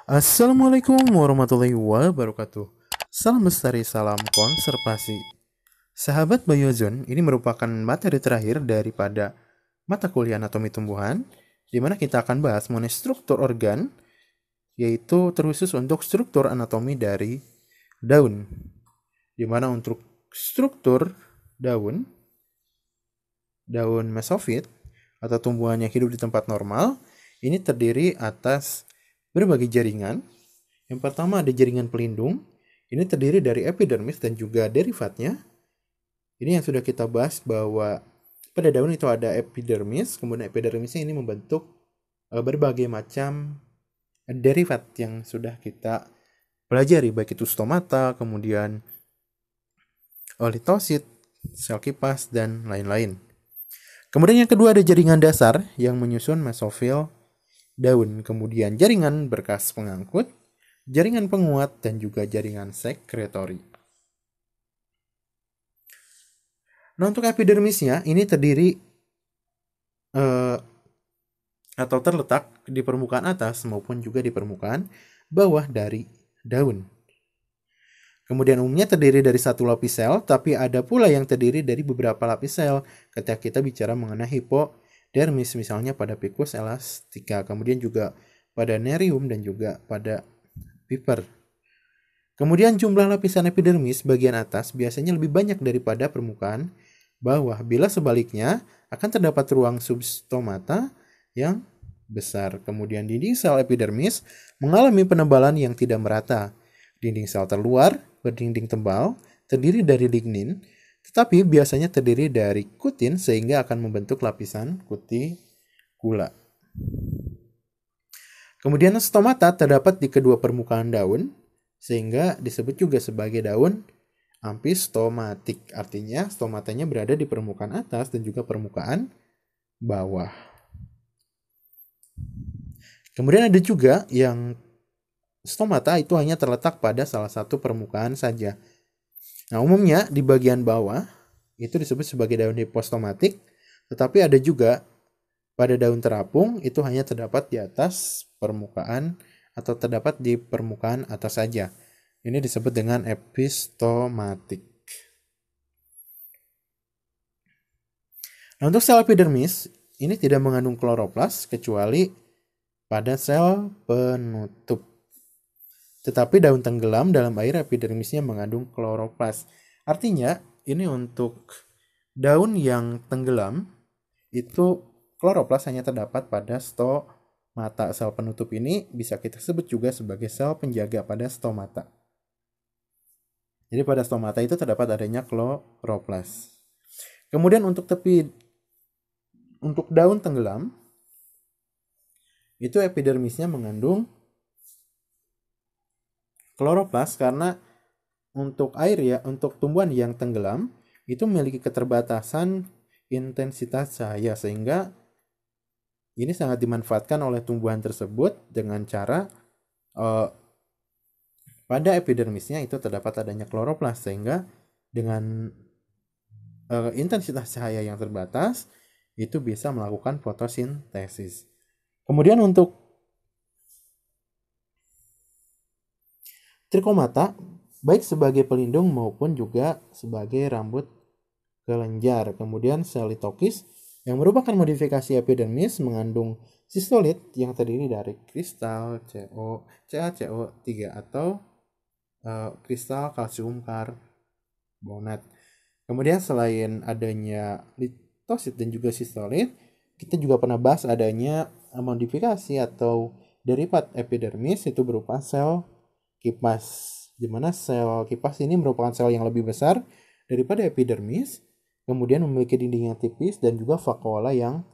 Assalamualaikum warahmatullahi wabarakatuh. Salam lestari, salam konservasi. Sahabat Biozone, ini merupakan materi terakhir daripada mata kuliah anatomi tumbuhan, di mana kita akan bahas mengenai struktur organ, yaitu terkhusus untuk struktur anatomi dari daun. Di mana untuk struktur daun mesofit atau tumbuhan yang hidup di tempat normal, ini terdiri atas berbagai jaringan. Yang pertama ada jaringan pelindung. Ini terdiri dari epidermis dan juga derivatnya. Ini yang sudah kita bahas bahwa pada daun itu ada epidermis, kemudian epidermisnya ini membentuk berbagai macam derivat yang sudah kita pelajari, baik itu stomata, kemudian litosit, sel kipas, dan lain-lain. Kemudian yang kedua ada jaringan dasar yang menyusun mesofil daun, kemudian jaringan berkas pengangkut, jaringan penguat, dan juga jaringan sekretori. Nah, untuk epidermisnya ini terdiri atau terletak di permukaan atas maupun juga di permukaan bawah dari daun. Kemudian umumnya terdiri dari satu lapis sel, tapi ada pula yang terdiri dari beberapa lapis sel ketika kita bicara mengenai hipodermis, misalnya pada Picus elastica, kemudian juga pada Nerium dan juga pada Piper. Kemudian jumlah lapisan epidermis bagian atas biasanya lebih banyak daripada permukaan bawah, bila sebaliknya akan terdapat ruang substomata yang besar. Kemudian dinding sel epidermis mengalami penebalan yang tidak merata. Dinding sel terluar berdinding tebal, terdiri dari lignin, tetapi biasanya terdiri dari kutin sehingga akan membentuk lapisan kuticula. Kemudian stomata terdapat di kedua permukaan daun, sehingga disebut juga sebagai daun ampistomatik. Artinya stomatanya berada di permukaan atas dan juga permukaan bawah. Kemudian ada juga yang stomata itu hanya terletak pada salah satu permukaan saja. Nah, umumnya di bagian bawah itu disebut sebagai daun hipostomatik, tetapi ada juga pada daun terapung itu hanya terdapat di atas permukaan atau terdapat di permukaan atas saja. Ini disebut dengan epistomatik. Nah, untuk sel epidermis ini tidak mengandung kloroplas kecuali pada sel penutup. Tetapi daun tenggelam dalam air epidermisnya mengandung kloroplas. Artinya ini untuk daun yang tenggelam itu kloroplas hanya terdapat pada stomata. Sel penutup ini bisa kita sebut juga sebagai sel penjaga pada stomata. Jadi pada stomata itu terdapat adanya kloroplas. Kemudian untuk daun tenggelam itu epidermisnya mengandung kloroplas karena untuk air ya, untuk tumbuhan yang tenggelam itu memiliki keterbatasan intensitas cahaya sehingga ini sangat dimanfaatkan oleh tumbuhan tersebut dengan cara pada epidermisnya itu terdapat adanya kloroplas sehingga dengan intensitas cahaya yang terbatas itu bisa melakukan fotosintesis. Kemudian untuk trikomata baik sebagai pelindung maupun juga sebagai rambut kelenjar. Kemudian sel litokis yang merupakan modifikasi epidermis mengandung sistolit yang terdiri dari kristal CaCO3 atau kristal kalsium karbonat. Kemudian selain adanya litosit dan juga sistolit, kita juga pernah bahas adanya modifikasi atau derivat epidermis itu berupa sel kipas, di mana sel kipas ini merupakan sel yang lebih besar daripada epidermis, kemudian memiliki dinding yang tipis dan juga vakuola yang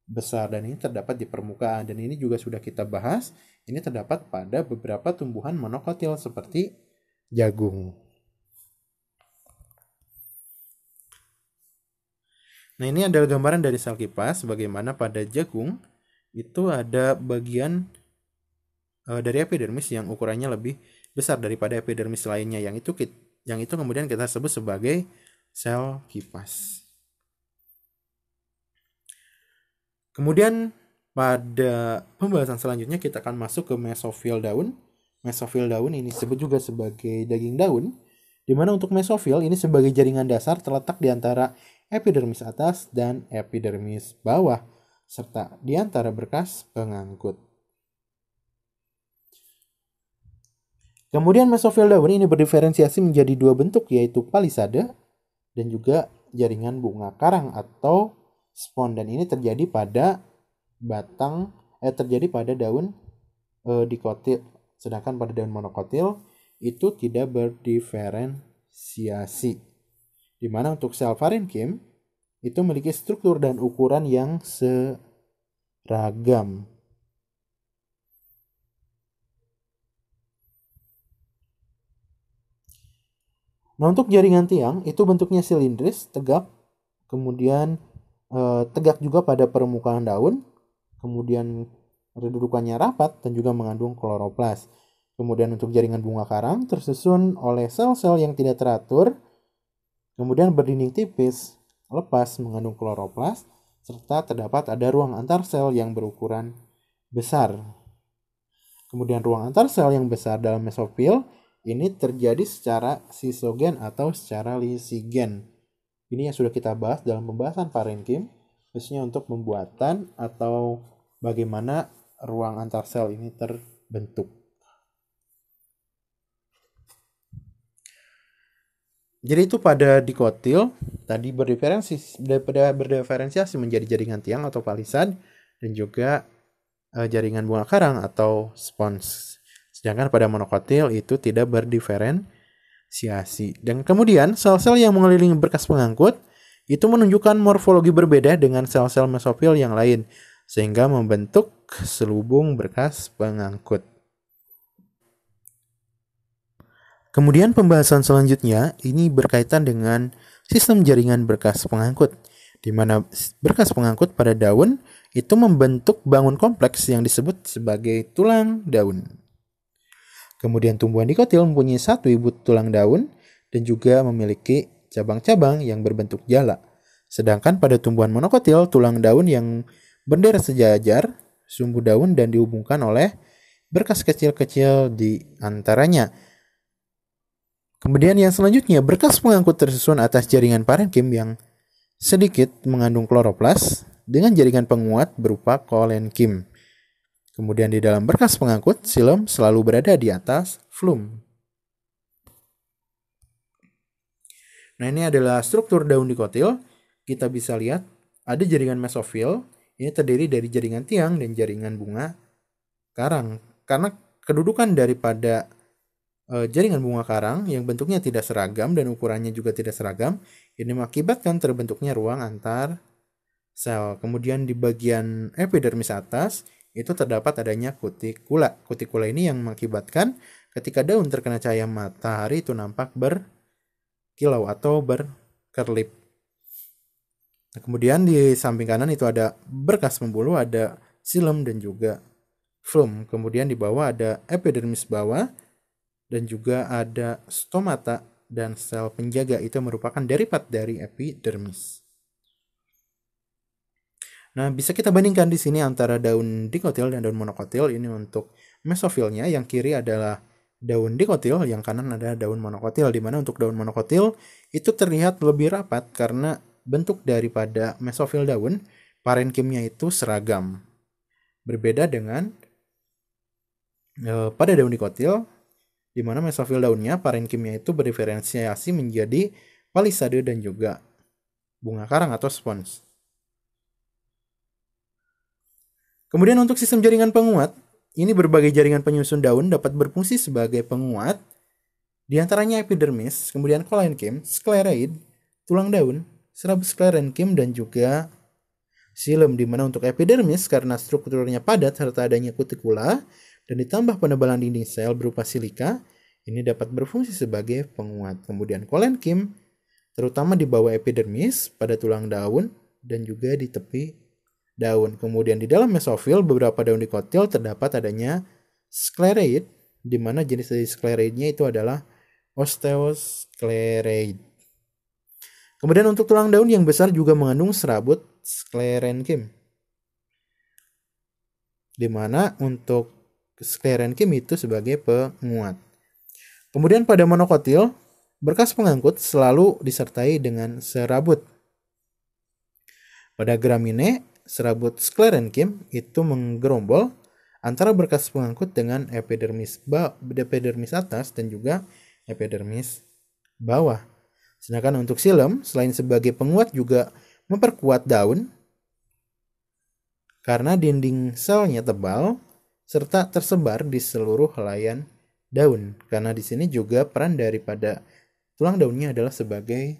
besar, dan ini terdapat di permukaan, dan ini juga sudah kita bahas, ini terdapat pada beberapa tumbuhan monokotil seperti jagung. Nah, ini adalah gambaran dari sel kipas bagaimana pada jagung itu ada bagian dari epidermis yang ukurannya lebih besar daripada epidermis lainnya, yang itu kemudian kita sebut sebagai sel kipas. Kemudian Pada pembahasan selanjutnya kita akan masuk ke mesofil daun. Mesofil daun ini disebut juga sebagai daging daun, di mana untuk mesofil ini sebagai jaringan dasar terletak di antara epidermis atas dan epidermis bawah, serta di antara berkas pengangkut. Kemudian mesofil daun ini berdiferensiasi menjadi dua bentuk, yaitu palisade dan juga jaringan bunga karang atau spon, dan ini terjadi pada daun dikotil, sedangkan pada daun monokotil itu tidak berdiferensiasi, di mana untuk sel parenkim itu memiliki struktur dan ukuran yang seragam. Nah, untuk jaringan tiang itu bentuknya silindris, tegak, kemudian tegak juga pada permukaan daun, kemudian kedudukannya rapat dan juga mengandung kloroplas. Kemudian untuk jaringan bunga karang tersusun oleh sel-sel yang tidak teratur, kemudian berdinding tipis, lepas mengandung kloroplas, serta terdapat ada ruang antar sel yang berukuran besar. Kemudian ruang antar sel yang besar dalam mesofil ini terjadi secara sisogen atau secara lisigen. Ini yang sudah kita bahas dalam pembahasan parenkim, khususnya untuk pembuatan atau bagaimana ruang antar sel ini terbentuk. Jadi itu pada dikotil tadi berdiferensiasi menjadi jaringan tiang atau palisad dan juga jaringan bunga karang atau spons. Sedangkan pada monokotil itu tidak berdiferensiasi. Dan kemudian sel-sel yang mengelilingi berkas pengangkut itu menunjukkan morfologi berbeda dengan sel-sel mesofil yang lain, sehingga membentuk selubung berkas pengangkut. Kemudian pembahasan selanjutnya ini berkaitan dengan sistem jaringan berkas pengangkut, di mana berkas pengangkut pada daun itu membentuk bangun kompleks yang disebut sebagai tulang daun. Kemudian tumbuhan dikotil mempunyai satu ibu tulang daun dan juga memiliki cabang-cabang yang berbentuk jala. Sedangkan pada tumbuhan monokotil, tulang daun yang berderet sejajar, sumbu daun dan dihubungkan oleh berkas kecil-kecil di antaranya. Kemudian yang selanjutnya, berkas pengangkut tersusun atas jaringan parenkim yang sedikit mengandung kloroplas dengan jaringan penguat berupa kolenkim. Kemudian di dalam berkas pengangkut, silem selalu berada di atas flum. Nah, ini adalah struktur daun dikotil. Kita bisa lihat ada jaringan mesofil. Ini terdiri dari jaringan tiang dan jaringan bunga karang. Karena kedudukan daripada jaringan bunga karang yang bentuknya tidak seragam dan ukurannya juga tidak seragam, ini mengakibatkan terbentuknya ruang antar sel. Kemudian di bagian epidermis atas itu terdapat adanya kutikula. Kutikula ini yang mengakibatkan ketika daun terkena cahaya matahari itu nampak berkilau atau berkerlip. Nah, kemudian di samping kanan itu ada berkas pembuluh, ada silem dan juga flum. Kemudian di bawah ada epidermis bawah dan juga ada stomata dan sel penjaga, itu merupakan derivat dari epidermis. Nah, bisa kita bandingkan di sini antara daun dikotil dan daun monokotil. Ini untuk mesofilnya, yang kiri adalah daun dikotil, yang kanan adalah daun monokotil, di mana untuk daun monokotil itu terlihat lebih rapat karena bentuk daripada mesofil daun, parenkimnya itu seragam. Berbeda dengan pada daun dikotil, di mana mesofil daunnya, parenkimnya itu berdiferensiasi menjadi palisade dan juga bunga karang atau spons. Kemudian untuk sistem jaringan penguat, ini berbagai jaringan penyusun daun dapat berfungsi sebagai penguat, di antaranya epidermis, kemudian kolenkim, skleroid, tulang daun, serabut sklerenkim, dan juga silem, di mana untuk epidermis karena strukturnya padat serta adanya kutikula dan ditambah penebalan dinding sel berupa silika, ini dapat berfungsi sebagai penguat. Kemudian kolenkim terutama di bawah epidermis pada tulang daun dan juga di tepi daun. Kemudian di dalam mesofil beberapa daun dikotil terdapat adanya skleroid, di mana jenis dari skleroidnya itu adalah osteoskleroid. Kemudian untuk tulang daun yang besar juga mengandung serabut sklerenkim. di mana untuk sklerenchyme itu sebagai penguat. Kemudian pada monokotil, berkas pengangkut selalu disertai dengan serabut. Pada Gramineae, serabut sklerenchyme itu menggerombol antara berkas pengangkut dengan epidermis atas dan juga epidermis bawah. Sedangkan untuk xilem, selain sebagai penguat juga memperkuat daun karena dinding selnya tebal serta tersebar di seluruh helaian daun. Karena di sini juga peran daripada tulang daunnya adalah sebagai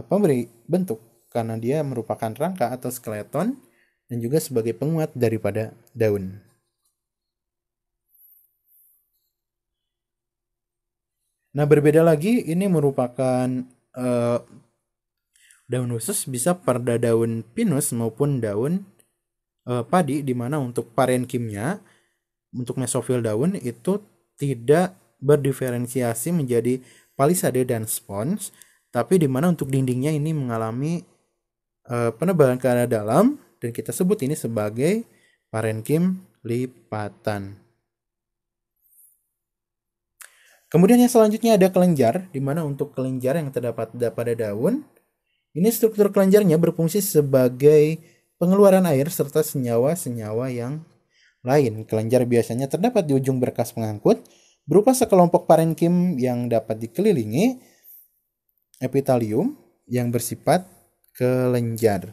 pemberi bentuk karena dia merupakan rangka atau skeleton dan juga sebagai penguat daripada daun. Nah, berbeda lagi ini merupakan daun khusus bisa pada daun pinus maupun daun padi, di mana untuk parenkimnya untuk mesofil daun itu tidak berdiferensiasi menjadi palisade dan spons, tapi di mana untuk dindingnya ini mengalami penebalan ke arah dalam dan kita sebut ini sebagai parenkim lipatan. Kemudian yang selanjutnya ada kelenjar, di mana untuk kelenjar yang terdapat pada daun, ini struktur kelenjarnya berfungsi sebagai pengeluaran air serta senyawa-senyawa yang lain. Kelenjar biasanya terdapat di ujung berkas pengangkut, berupa sekelompok parenkim yang dapat dikelilingi epitelium yang bersifat kelenjar.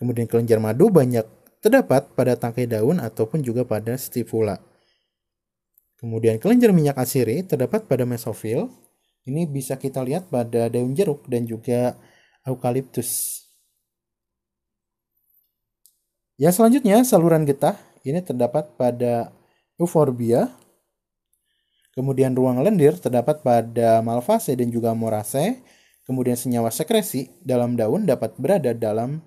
Kemudian kelenjar madu banyak terdapat pada tangkai daun ataupun juga pada stipula. Kemudian kelenjar minyak asiri terdapat pada mesofil. Ini bisa kita lihat pada daun jeruk dan juga eukaliptus. Yang selanjutnya saluran getah. Ini terdapat pada euphorbia. Kemudian ruang lendir terdapat pada malvaceae dan juga moraceae. Kemudian senyawa sekresi dalam daun dapat berada dalam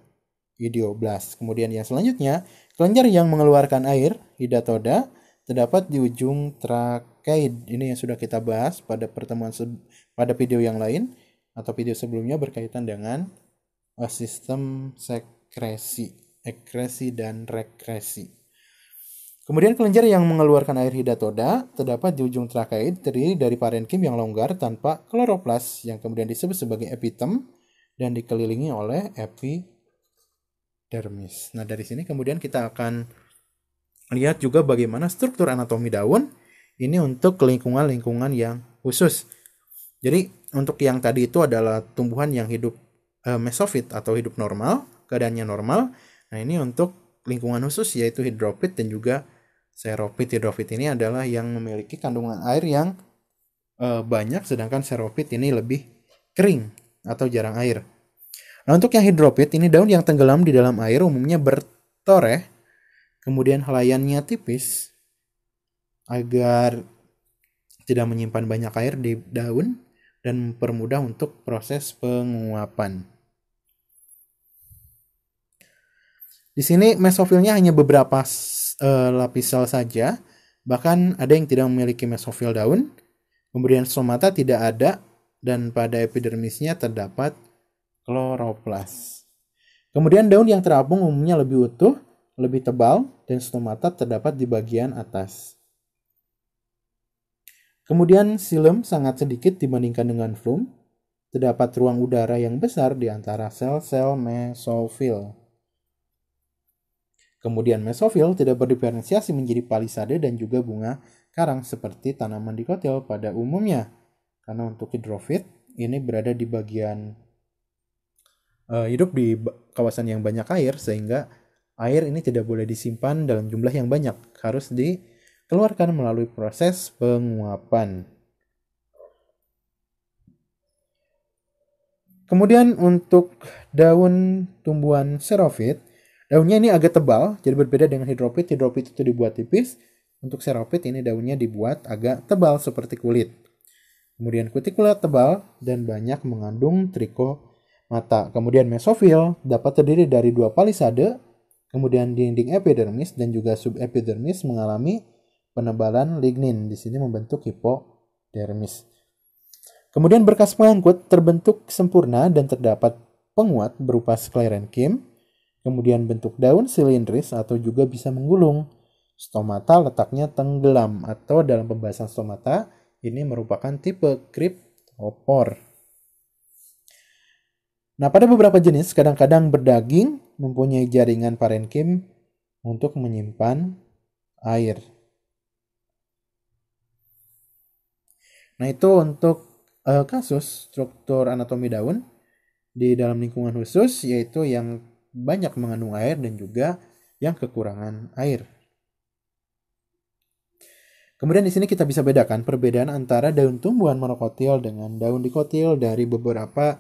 idioblast. Kemudian yang selanjutnya kelenjar yang mengeluarkan air, hidatoda, terdapat di ujung trakeid. Ini yang sudah kita bahas pada pertemuan pada video yang lain atau video sebelumnya berkaitan dengan sistem ekresi dan rekresi. Kemudian kelenjar yang mengeluarkan air hidatoda terdapat di ujung trakeid, terdiri dari parenkim yang longgar tanpa kloroplas yang kemudian disebut sebagai epitem dan dikelilingi oleh epidermis. Nah, dari sini kemudian kita akan lihat juga bagaimana struktur anatomi daun ini untuk lingkungan-lingkungan yang khusus. Jadi untuk yang tadi itu adalah tumbuhan yang hidup mesofit atau hidup normal, keadaannya normal. Nah, ini untuk lingkungan khusus yaitu hidrofit dan juga xeropit. Hidrofit ini adalah yang memiliki kandungan air yang banyak, sedangkan xeropit ini lebih kering atau jarang air. Nah, untuk yang hidrofit ini daun yang tenggelam di dalam air umumnya bertoreh, kemudian helaiannya tipis agar tidak menyimpan banyak air di daun dan mempermudah untuk proses penguapan. Di sini mesofilnya hanya beberapa lapis sel saja, bahkan ada yang tidak memiliki mesofil daun. Kemudian stomata tidak ada dan pada epidermisnya terdapat kloroplas. Kemudian daun yang terapung umumnya lebih utuh, lebih tebal, dan stomata terdapat di bagian atas. Kemudian xilem sangat sedikit dibandingkan dengan phloem. Terdapat ruang udara yang besar di antara sel-sel mesofil. Kemudian mesofil tidak berdiferensiasi menjadi palisade dan juga bunga karang seperti tanaman dikotil pada umumnya. Karena untuk hidrofit ini berada di bagian hidup di kawasan yang banyak air, sehingga air ini tidak boleh disimpan dalam jumlah yang banyak, harus dikeluarkan melalui proses penguapan. Kemudian untuk daun tumbuhan xeropit, daunnya ini agak tebal, jadi berbeda dengan hidrofit. Hidrofit itu dibuat tipis, untuk xeropit ini daunnya dibuat agak tebal seperti kulit. Kemudian kutikula tebal dan banyak mengandung trichomata. Kemudian mesofil dapat terdiri dari dua palisade. Kemudian dinding epidermis dan juga subepidermis mengalami penebalan lignin. Di sini membentuk hipodermis. Kemudian berkas pengangkut terbentuk sempurna dan terdapat penguat berupa sklerenchyme. Kemudian bentuk daun silindris atau juga bisa menggulung. Stomata letaknya tenggelam, atau dalam pembahasan stomata ini merupakan tipe cryptopor. Nah, pada beberapa jenis kadang-kadang berdaging mempunyai jaringan parenkim untuk menyimpan air. Nah, itu untuk kasus struktur anatomi daun di dalam lingkungan khusus, yaitu yang banyak mengandung air dan juga yang kekurangan air. Kemudian di sini kita bisa bedakan perbedaan antara daun tumbuhan monokotil dengan daun dikotil dari beberapa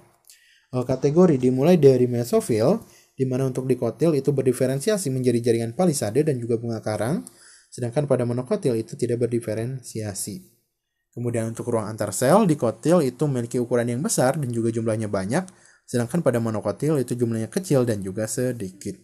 kategori, dimulai dari mesofil, di mana untuk dikotil itu berdiferensiasi menjadi jaringan palisade dan juga bunga karang, sedangkan pada monokotil itu tidak berdiferensiasi. Kemudian untuk ruang antar sel, dikotil itu memiliki ukuran yang besar dan juga jumlahnya banyak, sedangkan pada monokotil itu jumlahnya kecil dan juga sedikit.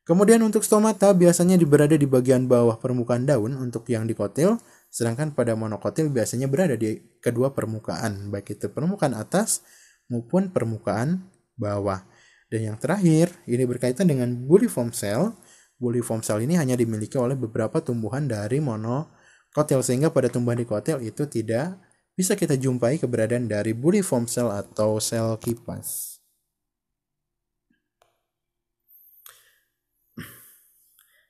Kemudian untuk stomata biasanya berada di bagian bawah permukaan daun untuk yang dikotil, sedangkan pada monokotil biasanya berada di kedua permukaan, baik itu permukaan atas maupun permukaan bawah. Dan yang terakhir, ini berkaitan dengan bulliform cell. Bulliform cell ini hanya dimiliki oleh beberapa tumbuhan dari monokotil, sehingga pada tumbuhan dikotil itu tidak bisa kita jumpai keberadaan dari bulliform cell atau sel kipas.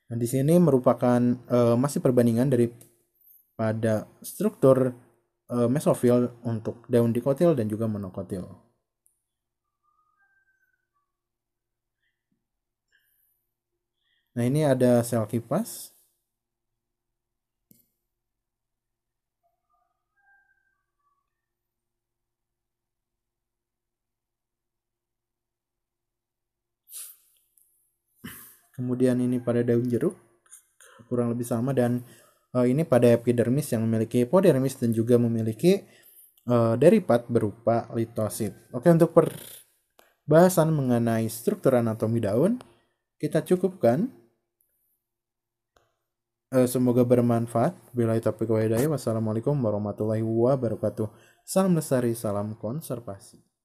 Nah, di sini merupakan masih perbandingan dari pada struktur mesofil untuk daun dikotil dan juga monokotil. Nah, ini ada sel kipas. Kemudian ini pada daun jeruk, kurang lebih sama, dan ini pada epidermis yang memiliki podermis dan juga memiliki derivat berupa litosit. Oke, untuk bahasan mengenai struktur anatomi daun kita cukupkan. Semoga bermanfaat. Billahi taufiq wal hidayah. Wassalamualaikum warahmatullahi wabarakatuh. Salam lestari, salam konservasi.